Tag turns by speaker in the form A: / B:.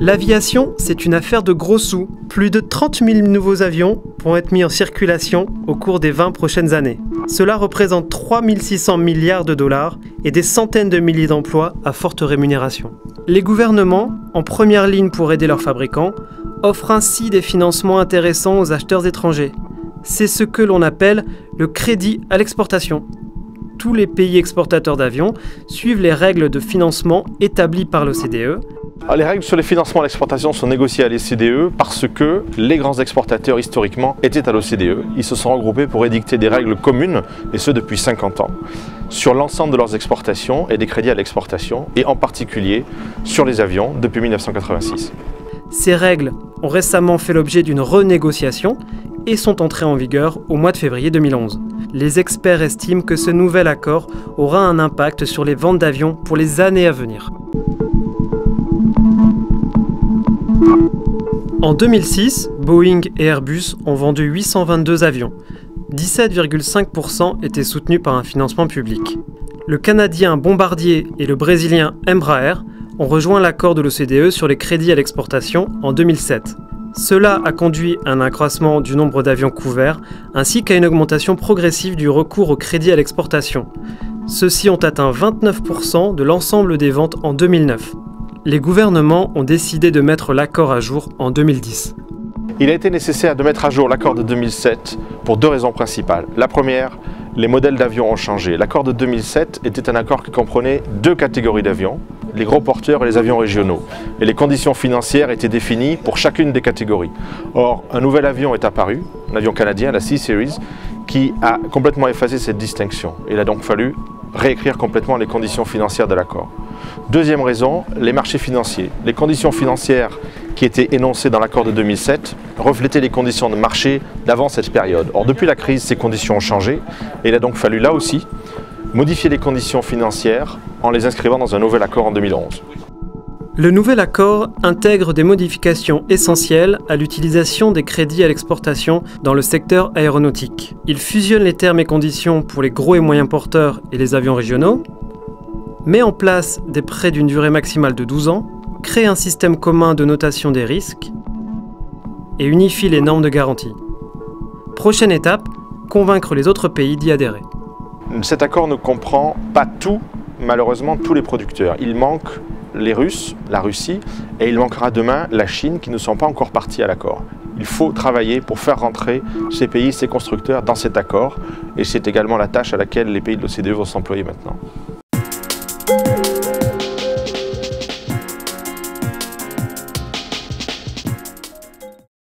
A: L'aviation, c'est une affaire de gros sous. Plus de 30 000 nouveaux avions vont être mis en circulation au cours des 20 prochaines années. Cela représente 3 600 milliards de dollars et des centaines de milliers d'emplois à forte rémunération. Les gouvernements, en première ligne pour aider leurs fabricants, offrent ainsi des financements intéressants aux acheteurs étrangers. C'est ce que l'on appelle le crédit à l'exportation. Tous les pays exportateurs d'avions suivent les règles de financement établies par l'OCDE.
B: Les règles sur les financements à l'exportation sont négociées à l'OCDE parce que les grands exportateurs historiquement étaient à l'OCDE. Ils se sont regroupés pour édicter des règles communes, et ce depuis 50 ans, sur l'ensemble de leurs exportations et des crédits à l'exportation, et en particulier sur les avions depuis 1986.
A: Ces règles ont récemment fait l'objet d'une renégociation et sont entrées en vigueur au mois de février 2011. Les experts estiment que ce nouvel accord aura un impact sur les ventes d'avions pour les années à venir. En 2006, Boeing et Airbus ont vendu 822 avions. 17,5% étaient soutenus par un financement public. Le Canadien Bombardier et le Brésilien Embraer ont rejoint l'accord de l'OCDE sur les crédits à l'exportation en 2007. Cela a conduit à un accroissement du nombre d'avions couverts ainsi qu'à une augmentation progressive du recours au crédit à l'exportation. Ceux-ci ont atteint 29% de l'ensemble des ventes en 2009. Les gouvernements ont décidé de mettre l'accord à jour en 2010.
B: Il a été nécessaire de mettre à jour l'accord de 2007 pour deux raisons principales. La première, les modèles d'avions ont changé. L'accord de 2007 était un accord qui comprenait deux catégories d'avions, les gros porteurs et les avions régionaux. Et les conditions financières étaient définies pour chacune des catégories. Or, un nouvel avion est apparu, un avion canadien, la C-Series, qui a complètement effacé cette distinction. Il a donc fallu réécrire complètement les conditions financières de l'accord. Deuxième raison, les marchés financiers. Les conditions financières qui étaient énoncées dans l'accord de 2007 reflétaient les conditions de marché d'avant cette période. Or, depuis la crise, ces conditions ont changé et il a donc fallu là aussi modifier les conditions financières en les inscrivant dans un nouvel accord en 2011.
A: Le nouvel accord intègre des modifications essentielles à l'utilisation des crédits à l'exportation dans le secteur aéronautique. Il fusionne les termes et conditions pour les gros et moyens porteurs et les avions régionaux, met en place des prêts d'une durée maximale de 12 ans, crée un système commun de notation des risques et unifie les normes de garantie. Prochaine étape, convaincre les autres pays d'y adhérer.
B: Cet accord ne comprend pas malheureusement tous les producteurs. Il manque les Russes, la Russie, et il manquera demain la Chine qui ne sont pas encore partis à l'accord. Il faut travailler pour faire rentrer ces pays, ces constructeurs dans cet accord, et c'est également la tâche à laquelle les pays de l'OCDE vont s'employer maintenant.